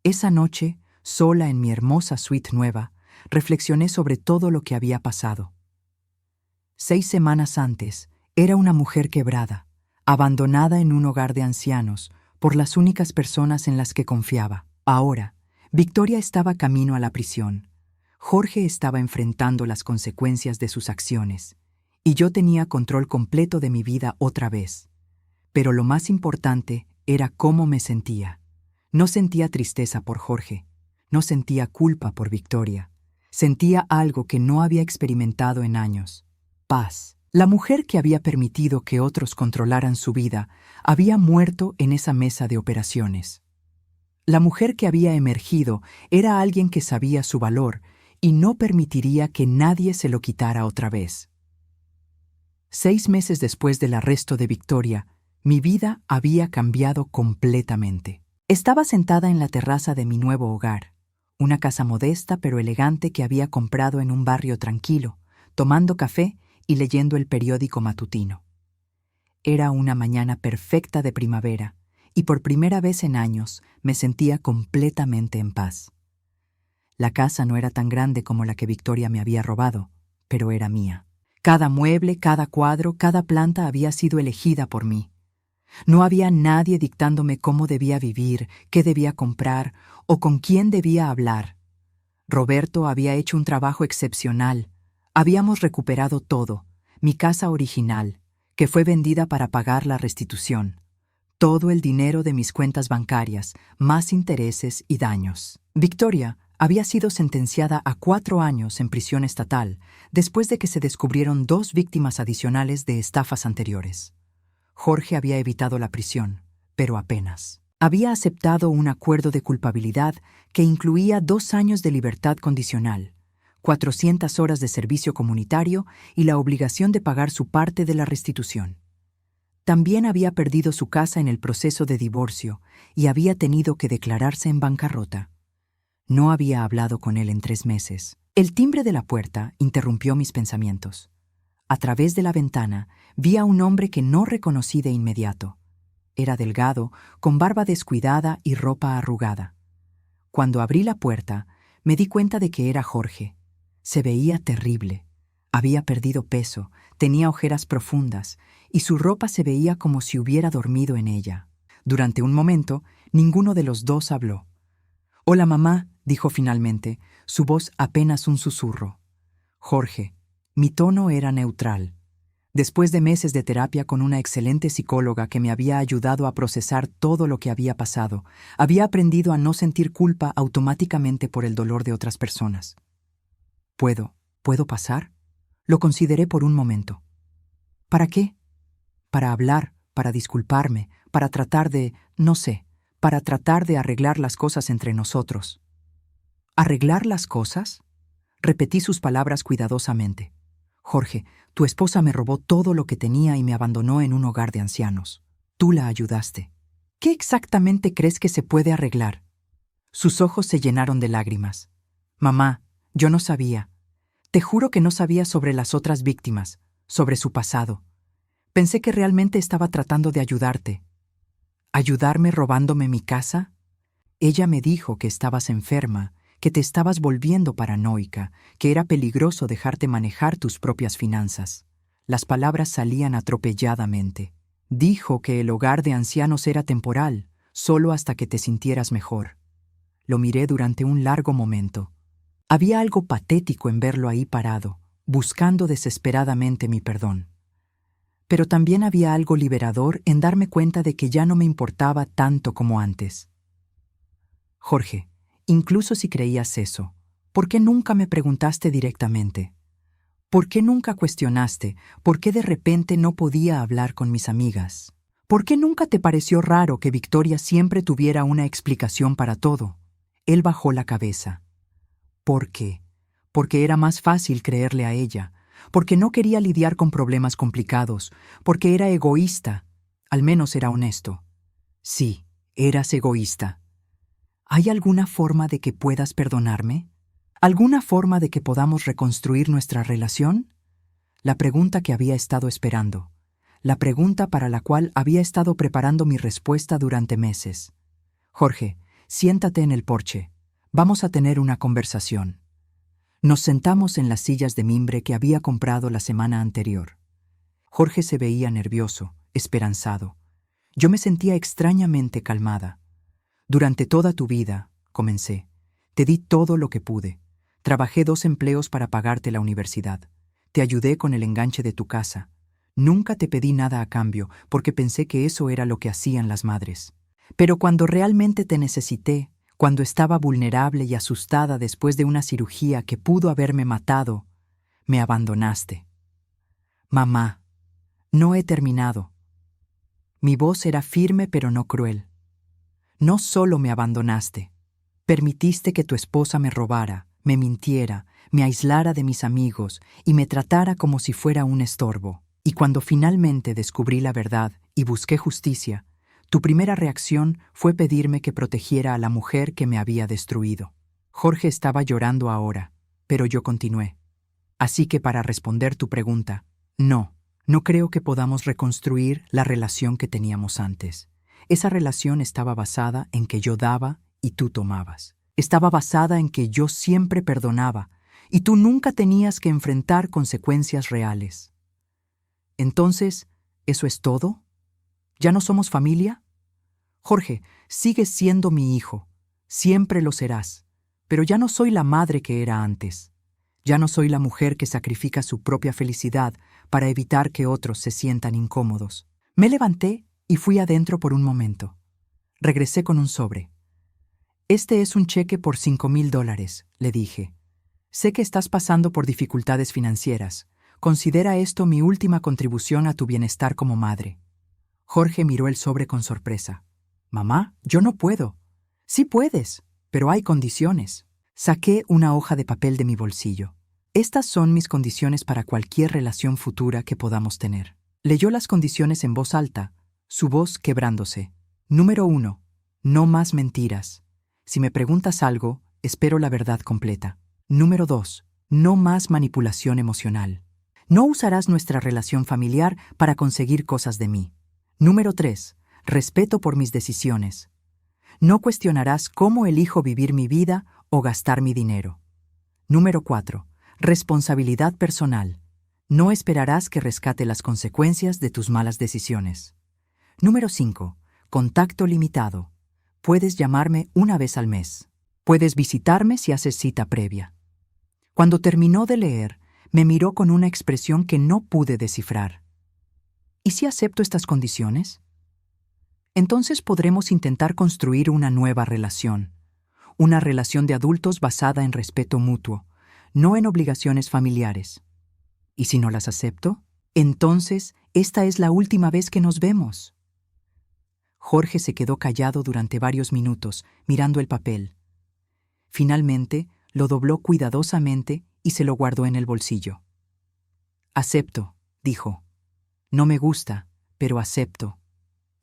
Esa noche, sola en mi hermosa suite nueva, reflexioné sobre todo lo que había pasado. 6 semanas antes, era una mujer quebrada, abandonada en un hogar de ancianos por las únicas personas en las que confiaba. Ahora, Victoria estaba camino a la prisión. Jorge estaba enfrentando las consecuencias de sus acciones, y yo tenía control completo de mi vida otra vez. Pero lo más importante era cómo me sentía. No sentía tristeza por Jorge, no sentía culpa por Victoria. Sentía algo que no había experimentado en años: paz. La mujer que había permitido que otros controlaran su vida había muerto en esa mesa de operaciones. La mujer que había emergido era alguien que sabía su valor y no permitiría que nadie se lo quitara otra vez. 6 meses después del arresto de Victoria, mi vida había cambiado completamente. Estaba sentada en la terraza de mi nuevo hogar, una casa modesta pero elegante que había comprado en un barrio tranquilo, tomando café y leyendo el periódico matutino. Era una mañana perfecta de primavera, y por primera vez en años me sentía completamente en paz. La casa no era tan grande como la que Victoria me había robado, pero era mía. Cada mueble, cada cuadro, cada planta había sido elegida por mí. No había nadie dictándome cómo debía vivir, qué debía comprar o con quién debía hablar. Roberto había hecho un trabajo excepcional. Habíamos recuperado todo, mi casa original, que fue vendida para pagar la restitución. Todo el dinero de mis cuentas bancarias, más intereses y daños. Victoria había sido sentenciada a 4 años en prisión estatal después de que se descubrieron 2 víctimas adicionales de estafas anteriores. Jorge había evitado la prisión, pero apenas. Había aceptado un acuerdo de culpabilidad que incluía 2 años de libertad condicional, 400 horas de servicio comunitario y la obligación de pagar su parte de la restitución. También había perdido su casa en el proceso de divorcio y había tenido que declararse en bancarrota. No había hablado con él en 3 meses. El timbre de la puerta interrumpió mis pensamientos. A través de la ventana vi a un hombre que no reconocí de inmediato. Era delgado, con barba descuidada y ropa arrugada. Cuando abrí la puerta, me di cuenta de que era Jorge. Se veía terrible. Había perdido peso, tenía ojeras profundas, y su ropa se veía como si hubiera dormido en ella. Durante un momento, ninguno de los dos habló. «Hola, mamá», dijo finalmente, su voz apenas un susurro. «Jorge». Mi tono era neutral. Después de meses de terapia con una excelente psicóloga que me había ayudado a procesar todo lo que había pasado, había aprendido a no sentir culpa automáticamente por el dolor de otras personas. ¿Puedo pasar? Lo consideré por un momento. ¿Para qué? Para hablar, para disculparme, para tratar de, no sé, para tratar de arreglar las cosas entre nosotros. ¿Arreglar las cosas? Repetí sus palabras cuidadosamente. Jorge, tu esposa me robó todo lo que tenía y me abandonó en un hogar de ancianos. Tú la ayudaste. ¿Qué exactamente crees que se puede arreglar? Sus ojos se llenaron de lágrimas. Mamá, yo no sabía. Te juro que no sabía sobre las otras víctimas, sobre su pasado. Pensé que realmente estaba tratando de ayudarte. ¿Ayudarme robándome mi casa? Ella me dijo que estabas enferma, que te estabas volviendo paranoica, que era peligroso dejarte manejar tus propias finanzas. Las palabras salían atropelladamente. Dijo que el hogar de ancianos era temporal, solo hasta que te sintieras mejor. Lo miré durante un largo momento. Había algo patético en verlo ahí parado, buscando desesperadamente mi perdón. Pero también había algo liberador en darme cuenta de que ya no me importaba tanto como antes. Jorge, incluso si creías eso, ¿por qué nunca me preguntaste directamente? ¿Por qué nunca cuestionaste por qué de repente no podía hablar con mis amigas? ¿Por qué nunca te pareció raro que Victoria siempre tuviera una explicación para todo? Él bajó la cabeza. ¿Por qué? Porque era más fácil creerle a ella, porque no quería lidiar con problemas complicados, porque era egoísta. Al menos era honesto. Sí, eras egoísta. ¿Hay alguna forma de que puedas perdonarme? ¿Alguna forma de que podamos reconstruir nuestra relación? La pregunta que había estado esperando. La pregunta para la cual había estado preparando mi respuesta durante meses. Jorge, siéntate en el porche. Vamos a tener una conversación. Nos sentamos en las sillas de mimbre que había comprado la semana anterior. Jorge se veía nervioso, esperanzado. Yo me sentía extrañamente calmada. Durante toda tu vida, comencé, te di todo lo que pude. Trabajé 2 empleos para pagarte la universidad. Te ayudé con el enganche de tu casa. Nunca te pedí nada a cambio porque pensé que eso era lo que hacían las madres. Pero cuando realmente te necesité, cuando estaba vulnerable y asustada después de una cirugía que pudo haberme matado, me abandonaste. Mamá, no he terminado. Mi voz era firme pero no cruel. No solo me abandonaste, permitiste que tu esposa me robara, me mintiera, me aislara de mis amigos y me tratara como si fuera un estorbo. Y cuando finalmente descubrí la verdad y busqué justicia, tu primera reacción fue pedirme que protegiera a la mujer que me había destruido. Jorge estaba llorando ahora, pero yo continué. Así que para responder tu pregunta, no creo que podamos reconstruir la relación que teníamos antes. Esa relación estaba basada en que yo daba y tú tomabas. Estaba basada en que yo siempre perdonaba y tú nunca tenías que enfrentar consecuencias reales. Entonces, ¿eso es todo? ¿Ya no somos familia? Jorge, sigues siendo mi hijo. Siempre lo serás. Pero ya no soy la madre que era antes. Ya no soy la mujer que sacrifica su propia felicidad para evitar que otros se sientan incómodos. Me levanté y fui adentro por un momento. Regresé con un sobre. Este es un cheque por $5,000, le dije. Sé que estás pasando por dificultades financieras. Considera esto mi última contribución a tu bienestar como madre. Jorge miró el sobre con sorpresa. Mamá, yo no puedo. Sí puedes, pero hay condiciones. Saqué una hoja de papel de mi bolsillo. Estas son mis condiciones para cualquier relación futura que podamos tener. Leyó las condiciones en voz alta, su voz quebrándose. Número 1. No más mentiras. Si me preguntas algo, espero la verdad completa. Número 2. No más manipulación emocional. No usarás nuestra relación familiar para conseguir cosas de mí. Número 3. Respeto por mis decisiones. No cuestionarás cómo elijo vivir mi vida o gastar mi dinero. Número 4. Responsabilidad personal. No esperarás que rescate las consecuencias de tus malas decisiones. Número 5. Contacto limitado. Puedes llamarme una vez al mes. Puedes visitarme si haces cita previa. Cuando terminó de leer, me miró con una expresión que no pude descifrar. ¿Y si acepto estas condiciones? Entonces podremos intentar construir una nueva relación. Una relación de adultos basada en respeto mutuo, no en obligaciones familiares. ¿Y si no las acepto? Entonces, esta es la última vez que nos vemos. Jorge se quedó callado durante varios minutos, mirando el papel. Finalmente, lo dobló cuidadosamente y se lo guardó en el bolsillo. Acepto, dijo. No me gusta, pero acepto.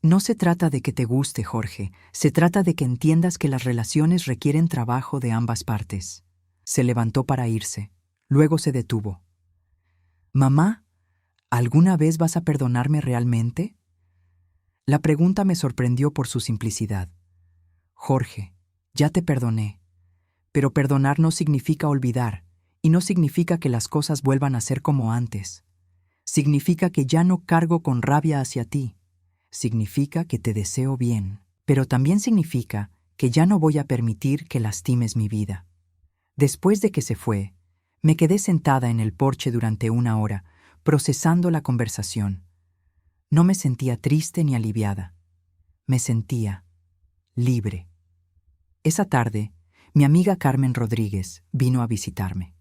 No se trata de que te guste, Jorge, se trata de que entiendas que las relaciones requieren trabajo de ambas partes. Se levantó para irse, luego se detuvo. Mamá, ¿alguna vez vas a perdonarme realmente? La pregunta me sorprendió por su simplicidad. Jorge, ya te perdoné, pero perdonar no significa olvidar, y no significa que las cosas vuelvan a ser como antes. Significa que ya no cargo con rabia hacia ti. Significa que te deseo bien, pero también significa que ya no voy a permitir que lastimes mi vida. Después de que se fue, me quedé sentada en el porche durante 1 hora, procesando la conversación. No me sentía triste ni aliviada. Me sentía libre. Esa tarde, mi amiga Carmen Rodríguez vino a visitarme.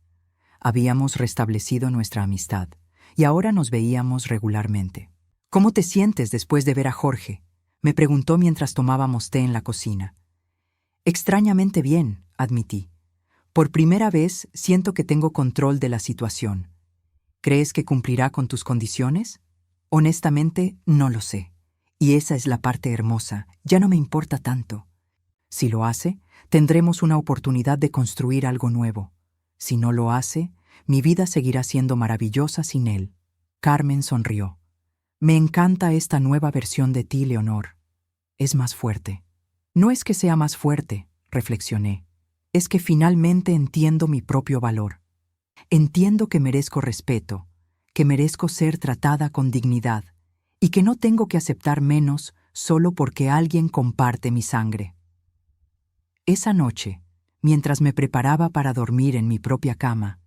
Habíamos restablecido nuestra amistad y ahora nos veíamos regularmente. ¿Cómo te sientes después de ver a Jorge?, me preguntó mientras tomábamos té en la cocina. Extrañamente bien, admití. Por primera vez siento que tengo control de la situación. ¿Crees que cumplirá con tus condiciones? Honestamente, no lo sé. Y esa es la parte hermosa, ya no me importa tanto. Si lo hace, tendremos una oportunidad de construir algo nuevo. Si no lo hace, mi vida seguirá siendo maravillosa sin él. Carmen sonrió. Me encanta esta nueva versión de ti, Leonor. Es más fuerte. No es que sea más fuerte, reflexioné. Es que finalmente entiendo mi propio valor. Entiendo que merezco respeto, que merezco ser tratada con dignidad y que no tengo que aceptar menos solo porque alguien comparte mi sangre. Esa noche, mientras me preparaba para dormir en mi propia cama,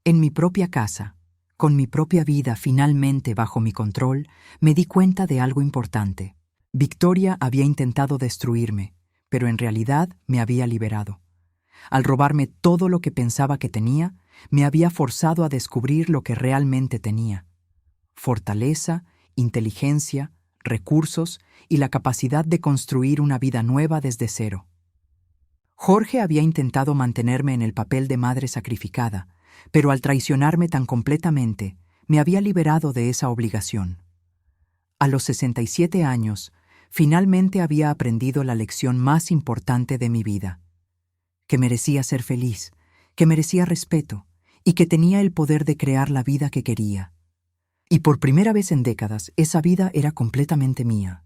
en mi propia casa, con mi propia vida finalmente bajo mi control, me di cuenta de algo importante. Victoria había intentado destruirme, pero en realidad me había liberado. Al robarme todo lo que pensaba que tenía, me había forzado a descubrir lo que realmente tenía: fortaleza, inteligencia, recursos y la capacidad de construir una vida nueva desde cero. Jorge había intentado mantenerme en el papel de madre sacrificada, pero al traicionarme tan completamente, me había liberado de esa obligación. A los 67 años, finalmente había aprendido la lección más importante de mi vida: que merecía ser feliz, que merecía respeto y que tenía el poder de crear la vida que quería. Y por primera vez en décadas, esa vida era completamente mía.